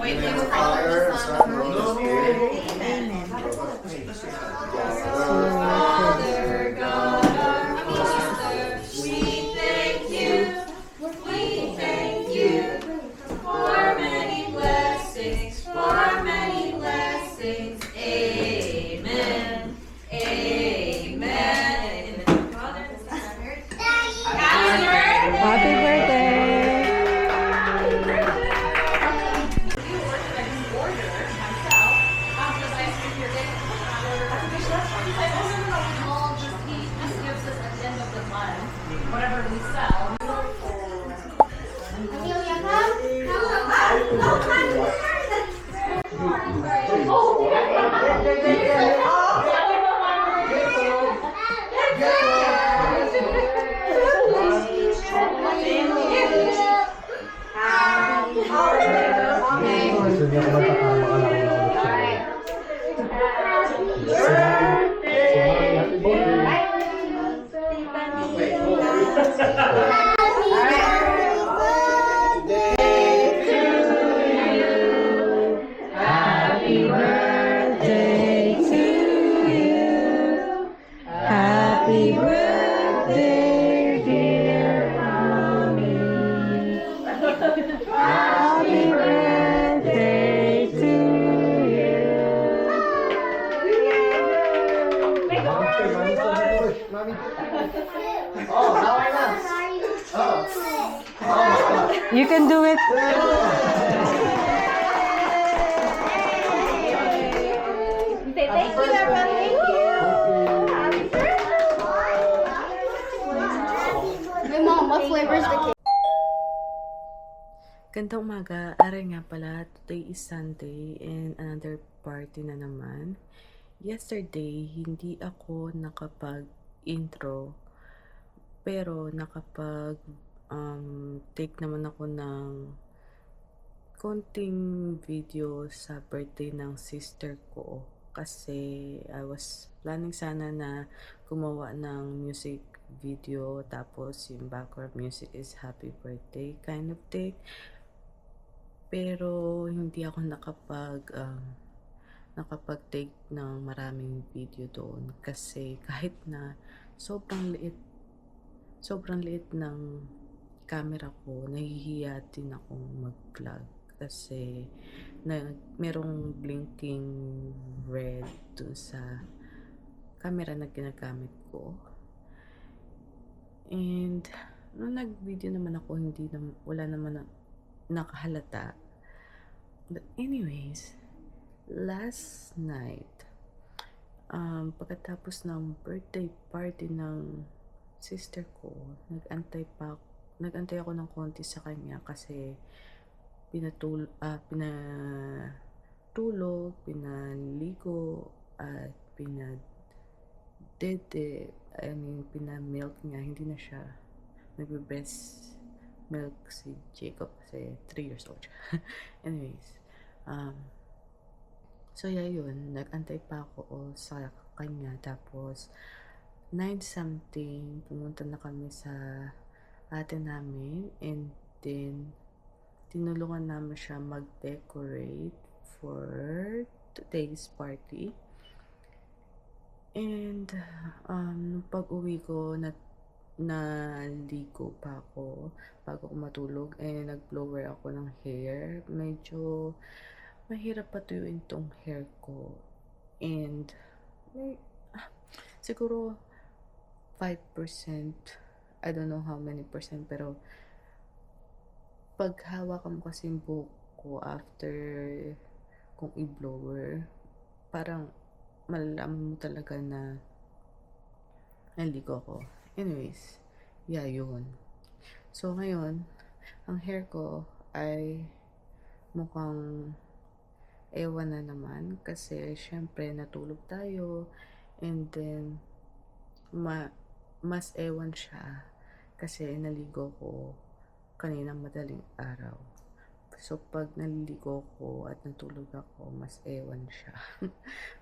In the name of the Father, the Son, and the Holy Spirit. Amen. Father God, our Father, we thank you. We thank you for many blessings, for many blessings. Amen. Amen. In the name of the Father, the Son, and the Holy Spirit. Happy birthday! Happy birthday! Whatever we sell. Gusto niya kumanta para makalaro na ulit siya. Happy birthday! Happy birthday to you. Happy birthday, dear mommy. Happy birthday to you. Mami. You can do it. Thank you, everyone. Thank you. Happy birthday. My mom, what flavor is the cake? Gandang umaga. Aray nga pala, today is Sunday and another party na naman. Yesterday, hindi ako nakapag-intro pero take naman ako ng konting video sa birthday ng sister ko kasi I was planning sana na gumawa ng music video tapos yung background music is happy birthday kind of thing, pero hindi ako nakapag-take ng maraming video doon kasi kahit na sobrang liit ng camera ko, nahihiya din akong mag-vlog kasi merong blinking red dun sa camera na ginagamit ko. And nung nag-video naman ako, wala naman nakahalata. But anyways, last night, pagkatapos ng birthday party ng sister ko, nag-antay ako ng konti sa kanya kasi pinatulog, pinaligo at pinamilk niya. Hindi na siya nagbe-breast milk si Jacob kasi 3 years old siya. Anyways, so yeah, yun, nag-antay pa ako sa kanya tapos 9 something, pumunta na kami sa ate namin and then tinulungan namin siya mag-decorate for today's party. And nung pag-uwi ko, naligo pa ako bago ako matulog and nag-blower ako ng hair. Medyo mahirap patuyuin tong hair ko and siguro 5%, I don't know how many percent, pero pag hawakan mo kasi yung buhok ko after kung i-blower, parang malalaman mo talaga na naligo ako. Anyways, yeah, yun. So ngayon, ang hair ko ay mukhang ewan na naman kasi syempre natulog tayo and then mas ewan siya kasi naligo ko kaninang madaling araw. So pag naliligo ko at natulog ako, mas ewan siya.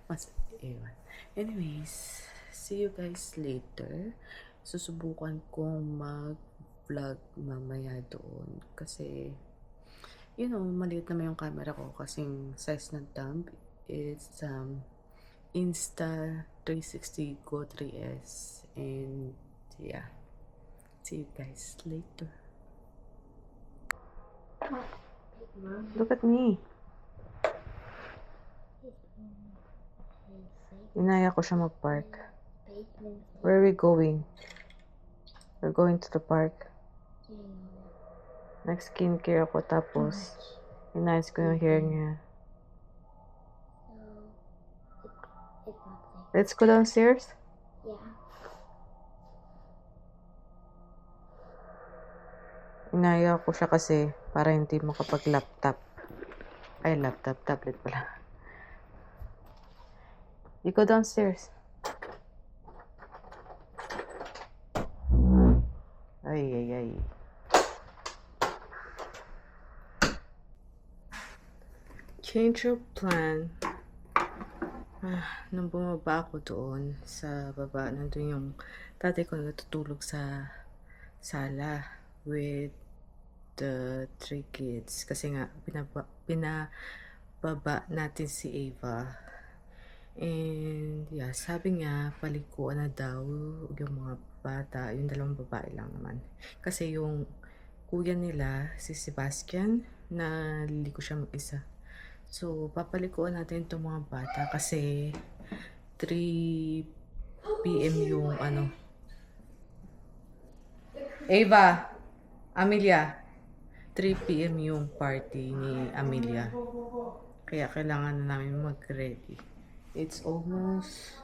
Mas ewan. Anyways, see you guys later. Susubukan kong mag-vlog mamaya doon kasi you know, maliit naman yung camera ko kasing size ng thumb. It's Insta360 Go 3S. And yeah, see you guys later. Look at me. Inaya ko siya mag-park. Where are we going? We're going to the park. Nag-skincare ako tapos inayos ko yung hair niya. Let's go downstairs. Yeah. Inaya ko siya kasi para hindi makapag-laptop. Ay, tablet pala. You go downstairs. Ay. Change of plan. Nung bumaba ako doon sa baba, nandun yung tatay ko natutulog sa sala with the 3 kids. Kasi nga, pinababa natin si Ava. And yeah, sabi niya, palikuan na daw yung mga bata, yung 2 babae lang naman. Kasi yung kuya nila, si Sebastian, naliliko siya mag-isa. So, papalikuan natin itong mga bata kasi 3 PM yung Ava, Amelia, 3 PM yung party ni Amelia. Kaya kailangan na namin mag-ready. It's almost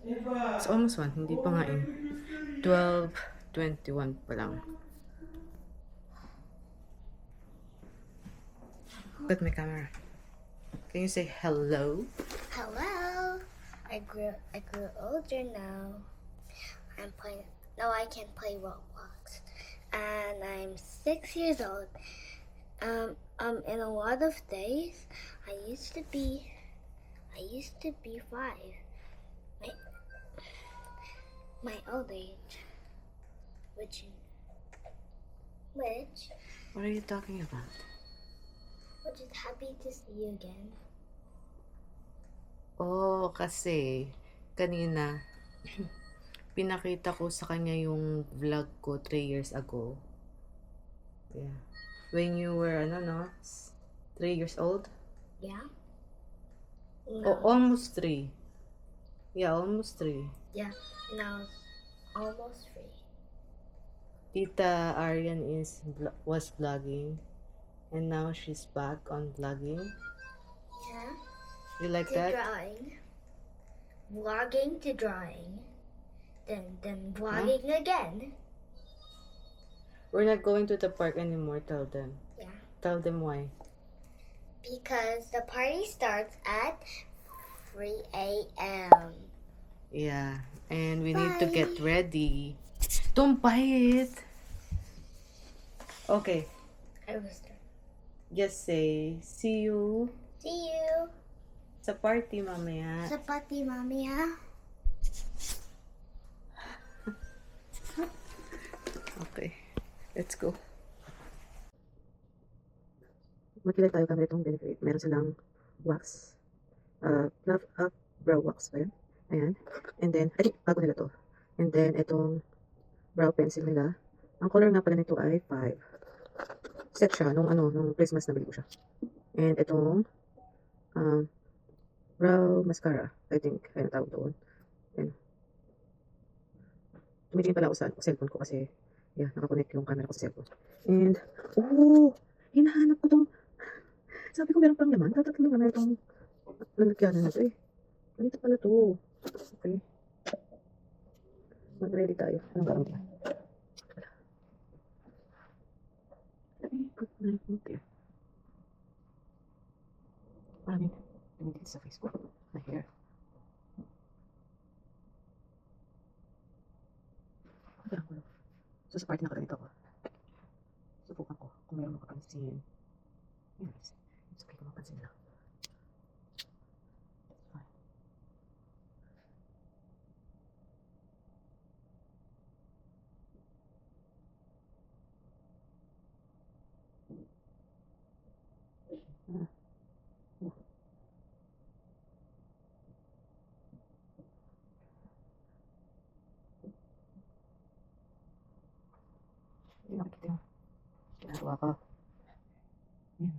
1, hindi pa nga 12:21 pa lang. Look at my camera. Can you say hello? Hello. I grew older now. Now I can play Roblox. And I'm 6 years old. In a lot of days, I used to be 5. My old age. Which What are you talking about? is happy to see you again. Oh, kasi kanina pinakita ko sa kanya yung vlog ko 3 years ago. Yeah. When you were 3 years old? Yeah. Oh, almost 3. Yeah, almost 3. Yeah. Now it's almost free. Tita Arian was vlogging and now she's back on vlogging. Yeah. You like To that? drawing. Vlogging to drawing. Then vlogging again. We're not going to the park anymore, tell them. Yeah. Tell them why. Because the party starts at 3 a.m. Yeah, and we need to Bye. get ready. Don't bite it. Okay, I will start. just say see you See you. sa party mamaya. Sa party, mommy, ha? Okay, let's go. Makilala tayo kami itong Benefit. Meron silang wax. Fluff up brow wax ba yun? Ayan. And then, I think bago nila to. And then, itong brow pencil nila. Ang color nga pala nito ay 5. Set siya nung Christmas na bili ko siya. And itong brow mascara. I think, ayun tawag doon. Ayan. Tumitingin pala ako sa cellphone ko kasi yeah, nakakonect yung camera ko sa cellphone. And, hinahanap ko tong, sabi ko meron pang laman, tatatlo naman itong lalagyanan na ito eh. Ganito pala to. Okay. Mag-ready tayo. Anong gawin tayo? Let me put my phone there. Maraming tumingin sa Facebook. My hair. Kaya ko. So sa party na ganito ko. Subukan ko kung mayroon makapansin. Yes. It's okay kung mapansin lang. Fine. Ito yung ginagawa ko. Yan.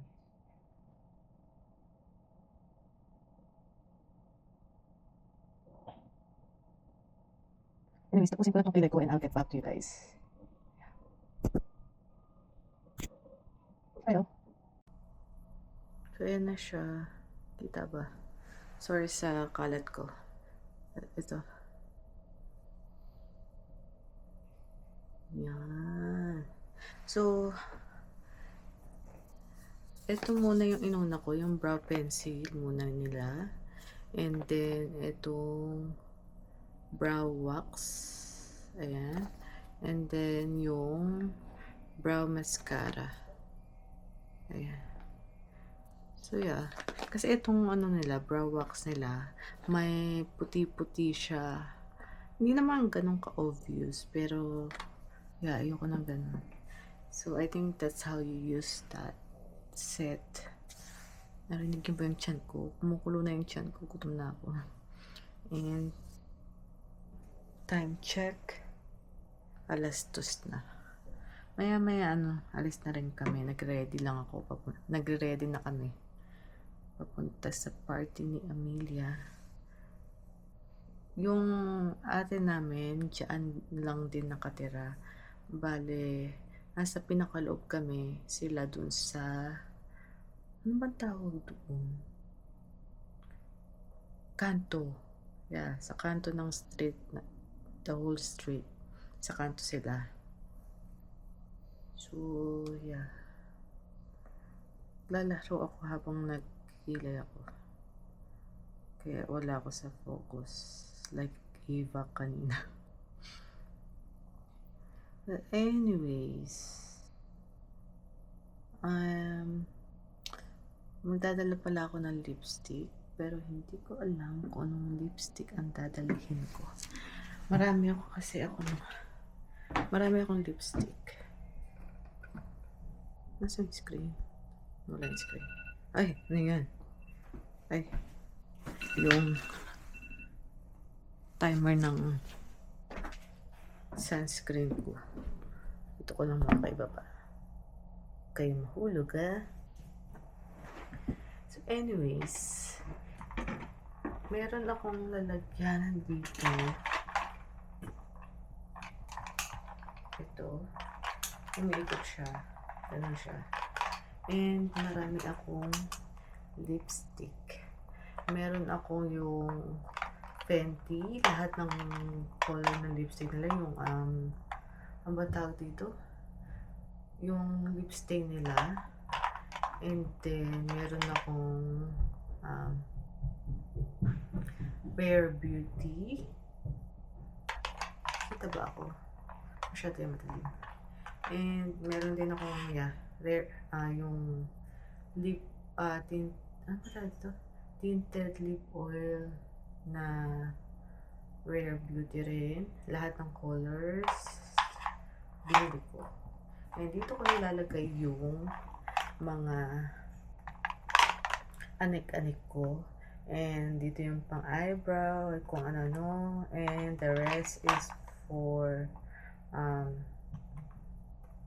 Anyways, tapusin ko lang itong kilay ko and I'll get back to you guys. Ayo. So, ayan na siya. Kita ba? Sorry sa kalat ko. Ito. Yan. So, ito muna yung inuna ko. Yung brow pencil muna nila. And then, itong brow wax. Ayan. And then, yung brow mascara. Ayan. So, yeah. Kasi itong ano nila, brow wax nila, may puti-puti siya. Hindi naman ganun ka-obvious. Pero, yeah, ayoko ng ganun. So, I think that's how you use that set. Narinig niyo ba yung tiyan ko? Kumukulo na yung tiyan ko. Gutom na ako. And, time check. 2:00 na. Maya-maya, alis na rin kami. Nag-ready lang ako. Nag-ready na kami. Papunta sa party ni Amelia. Yung ate namin, dyan lang din nakatira. Bale, nasa pinakaloob kami. Sila dun sa... Ano ba tawag doon? Kanto. Yeah, sa kanto ng street. The whole street. Sa kanto sila. So, yeah. Lalaro ako habang nagkilay ako. Kaya wala ako sa focus. Like Eva kanina. But anyways, magdadala pala ako ng lipstick. Pero hindi ko alam kung anong lipstick ang dadalhin ko. Marami akong lipstick. Nasa yung screen? Wala yung screen. Ay, ano yan? Ay, yung timer ng sunscreen ko. Ito ko lang makaibaba. Kayo mahulog, ha? So, anyways, meron akong lalagyan dito. Ito. Umiikot siya. Ganun siya. And marami akong lipstick. Meron akong yung Fenty. Lahat ng color ng lipstick nila. Yung, ang ba tawag dito? Yung lip stain nila. And then, meron akong Rare Beauty. Kita ba ako? Masyado yung matalim. And meron din akong rare, yung lip, tint, ano ba tawag dito? Tinted lip oil na Rare Beauty rin. Lahat ng colors. Binili ko. And dito ko nilalagay yung mga anik-anik ko. And dito yung pang eyebrow, kung ano-ano. And the rest is for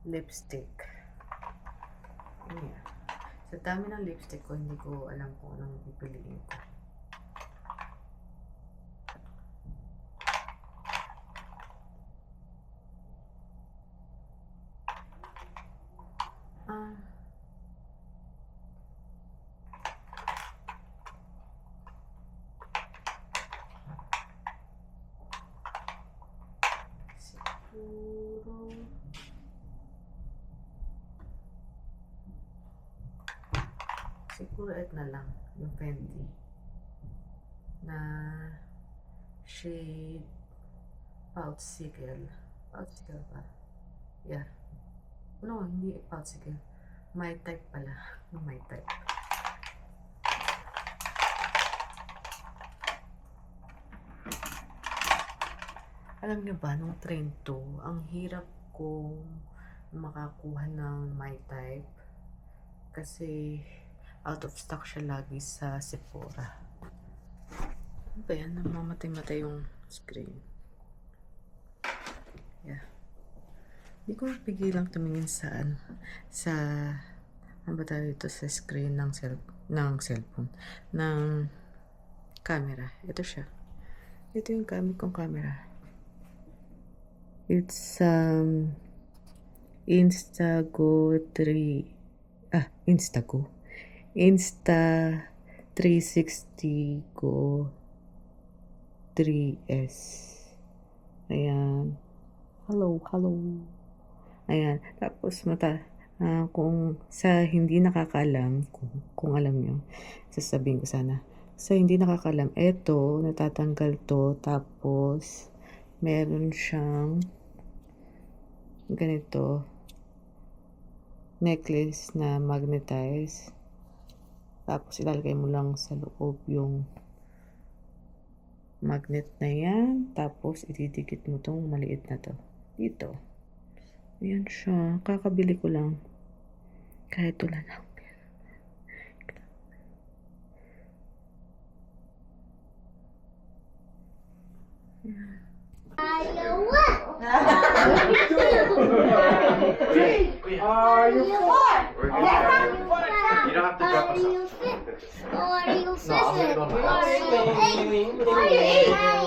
lipstick. Yeah. Sa dami ng lipstick ko, hindi ko alam kung anong pipiliin ko. Siguro et na lang yung Fenty na shade Poutsicle. Poutsicle ba? Yeah. No, hindi Poutsicle. My Type pala. My Type. Alam niyo ba, nung trend to, ang hirap kong makakuha ng My Type kasi out of stock siya lagi sa Sephora. Ano ba yan? Namamatay-matay yung screen. Yeah. Hindi ko mapigilang tumingin sa ano ba tawag dito, sa screen ng cellphone, ng camera. Ito siya. Ito yung gamit kong camera. It's Instago Insta360 Go 3S. Ayan. Hello. Ayan. Tapos kung sa hindi nakakaalam, kung alam nyo, sasabihin ko sana. Sa hindi nakakaalam, eto, natatanggal to, tapos meron siyang ganito necklace na magnetize, tapos ilalagay mo lang sa loob yung magnet na yan, tapos ididikit mo tong maliit na to dito. Ayan siya, kakabili ko lang kahit wala na akong pera. Are you You don't have to drop us off. Are you No, I'll leave it on my house.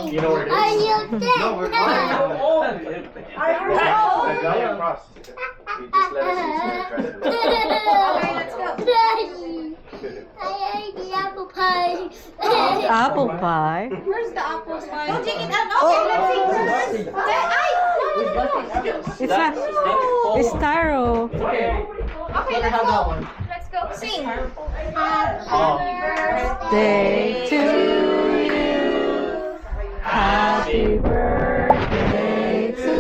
You know where it is? Are you No, we're fine. The guy across. He just let us use the dresser. Okay, let's go. I ate the apple pie. Apple pie? Where's the apple pie? Don't take it out. Okay, let's see first. It's not. It's taro. Okay, let's go. Let's go. Sing. Happy Day to you. Happy birthday to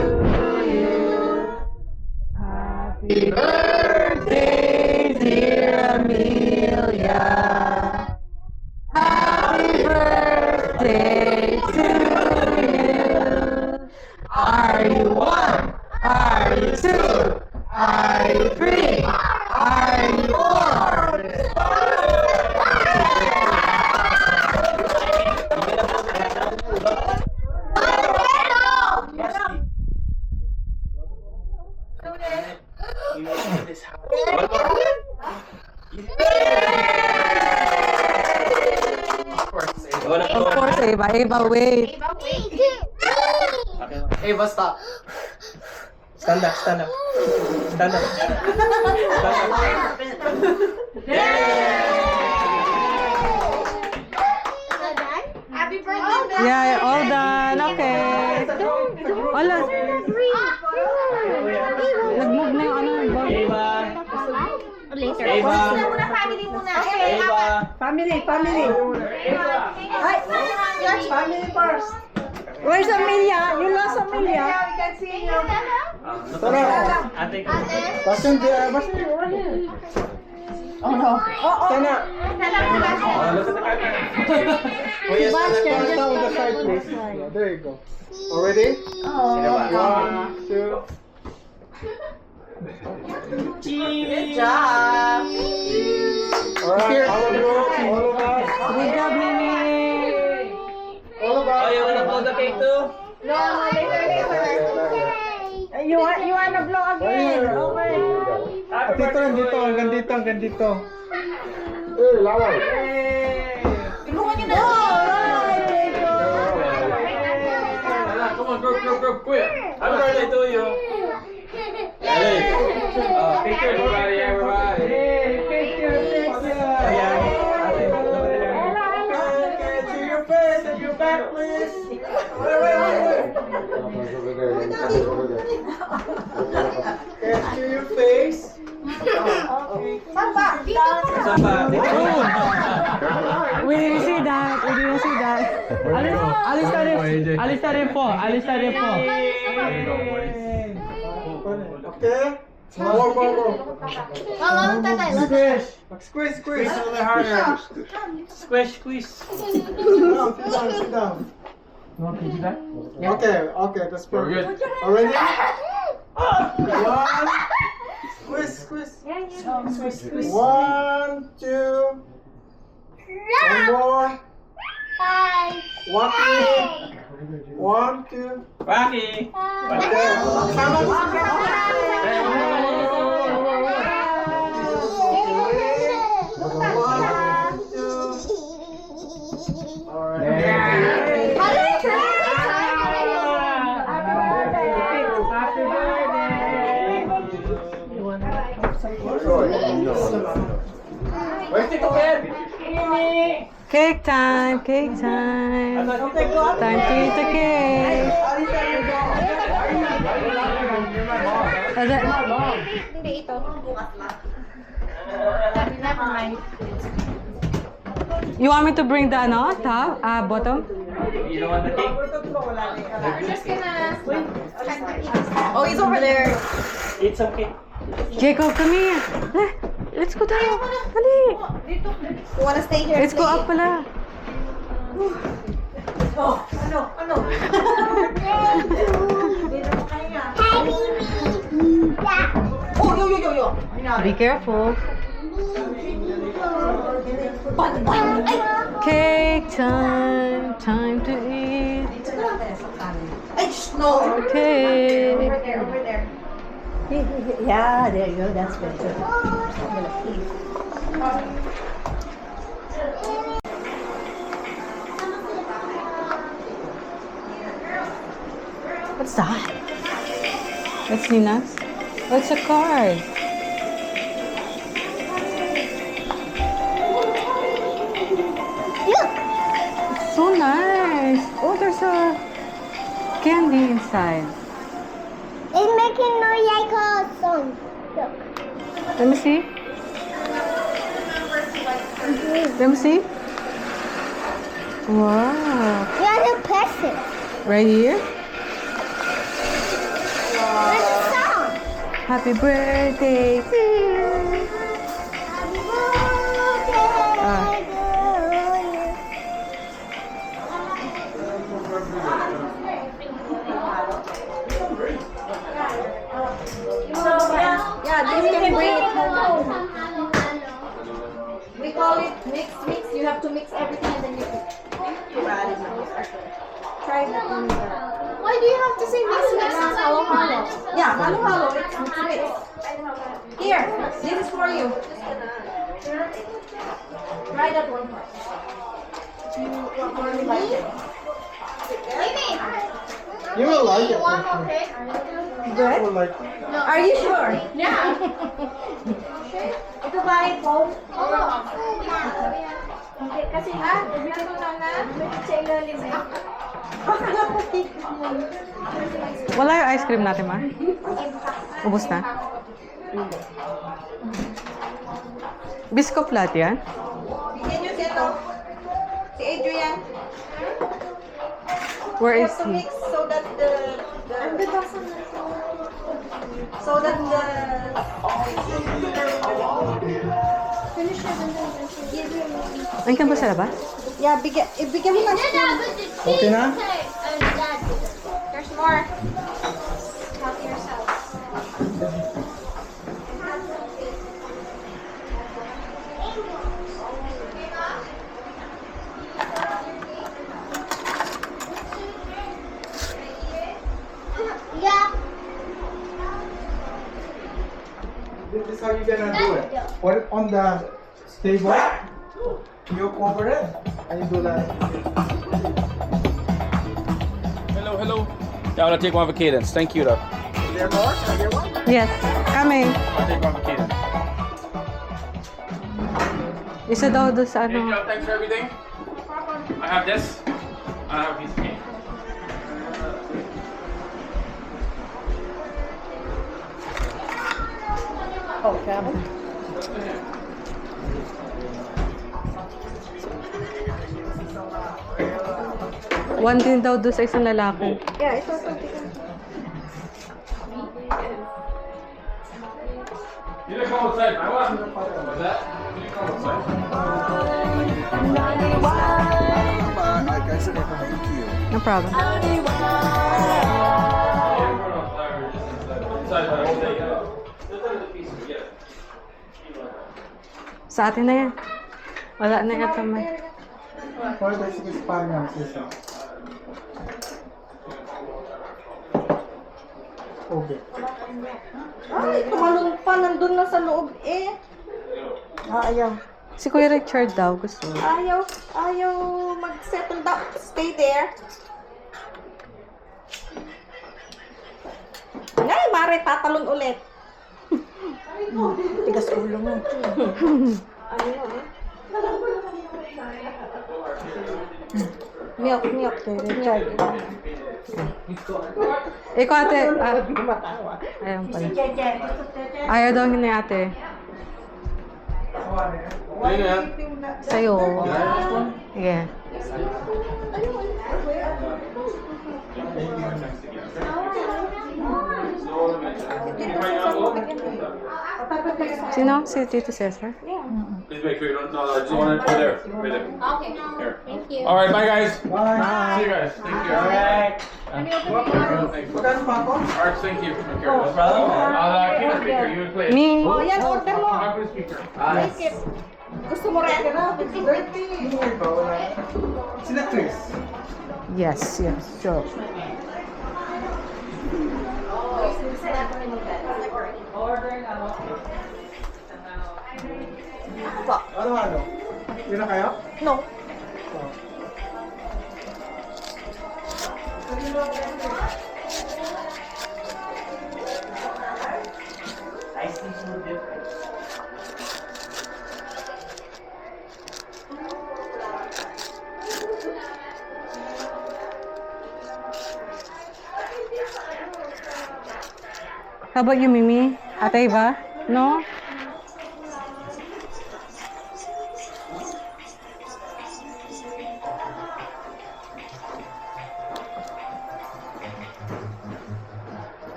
you. Happy birthday, dear Amelia. Happy birthday to you. Are you one? Are you two? Are you three? Are you four? You know this house. Of course, Eva, wait. Hey, basta. Stand up. Stand up. Happy birthday. Yeah, all done. Okay. Wala. Nag-move na yung ano. Later. Muna family muna. Okay, Family. Family first. Where's Amelia? You lost Amelia. we can see you. Basta Oh no. Sana. Look at Kuya, stand on the side, please. Yeah, there you go. Already? Sino ba? 1, 2. Good job. Alright, all of us. Good job, Mimi. All of us. you wanna blow the cake too? No, later. You wanna blow again? Okay. Dito, hanggang dito. Eh, laway. Tulungan niyo na. Come on, group, quick. Happy birthday to you. Hey. Picture, everybody. Picture. To your face and your back, please. To your face. Samba. We didn't see that. Alice started 4. Okay? More. Squish. Squeeze a little harder. Squeeze. Sit down. Okay, that's perfect. We're good. Already? One. Squish. 1, 2. One more. Bye. Walking. 1, 2. Rocky! Right there. Sama mo si One, two. Alright. Where's Tito Ken? Cake time, cake time. Time to eat the cake. Hindi ito. Never mind. You want me to bring the top, bottom? You don't want the cake? We're just gonna Oh, he's over there. Eat some cake. Jacob, come here. Let's go tayo. Dali. You wanna stay here? Let's go up pala. Be careful. Cake time, time to eat. No. Cake. Over there. Yeah, there you go. That's better. What's that? That's Nina's? What's a card? It's so nice. Oh, there's a candy inside. It's making noise like a song. Look. Let me see. Let me see. Wow. You have to press it. Right here. There's a song. Happy birthday to you. Happy birthday to you. Yeah, this can bring it home. We call it mix. You have to mix everything and then you add it. Try that one there. Why do you have to say mix? Halo. Yeah, halo. It's mix. Here, this is for you. Try that one first. You like it. You will like it. Good? You will like it. Are you sure? Yeah. Ito ba ito? Okay, kasi natunaw na sa ilalim eh. Wala yung ice cream natin, ma? Ubus na? Bisco flat yan? Bigyan nyo si ito. Si Adrian. Where You is have to he? mix so that the finish it and then give him. Andiyan ba sa labas? Yeah, bigyan mo ng spoon. Okay na? There's more. Help yourself. Yeah. This is how you're gonna do it. Put it on the table. You cover it and you do that. Hello. Yeah, I'll take one for Cadence. Thank you, though. Is there more? Can I get one? Yes, coming. I'll take one for Cadence. Isa daw doon sa Hey, ano. Joe, thanks for everything. I have this. I have a piece of cake. Oh, Kevin. One din daw doon sa isang lalaki. Yeah, ito. You didn't come outside. I want. What's that? You didn't come outside. Like I said, thank you. No problem. Sa atin na yan. Wala na yata man. Pwede sige Spanish. tubig. Ay, tumalon pa. Nandun na sa loob eh. Ayaw. Si Kuya Richard daw gusto. Ayaw mag-settle down. Stay there. Ngay, Mare, tatalon ulit. Tigas ulo mo. Milk, Kuya Richard. Ikaw ate. Ayaw pala. Ayaw daw ni ate. Ayun yan. Sa'yo. Yeah. Sino? Si Tito Cesar? Please make sure you don't. No, I just want to put there. Right there. Okay. Here. Thank you. All right, bye guys. Bye. See you guys. Thank you. Alright. Thanks. Magkano pa ako? All right, thank you. Take care. No problem. I'll keep the speaker. You play. Me? Oh, yan, order mo. I'll put the speaker. Gusto mo rin? Happy birthday. Hindi ba? Wala. Sila Chris. Yes, sure. Ano? Yun na kayo? No. How about you, Mimi? Ate Eva? No?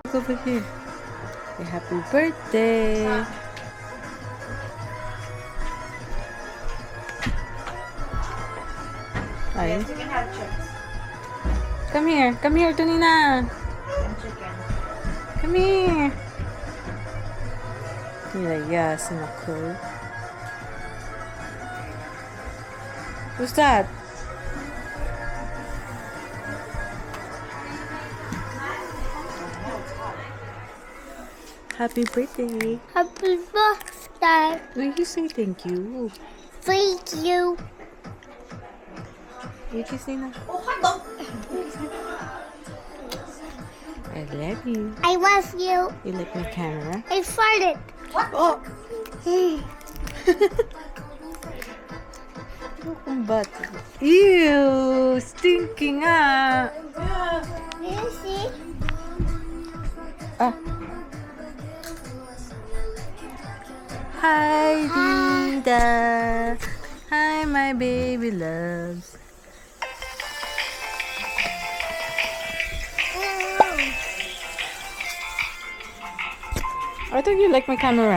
Look over here. Say happy birthday. Ay. You can have chips. Come here, Tonina. And chicken. Come here. You're like, yes, not cool. Who's that? Happy birthday. Happy birthday. Will you say thank you? Thank you. Will you say that? Oh, hotdog. I love you. I love you. You like my camera? I farted. Oh! But ew, stinking ah. You see? Ah. Hi, Dinda. Hi, my baby loves. I thought you liked my camera.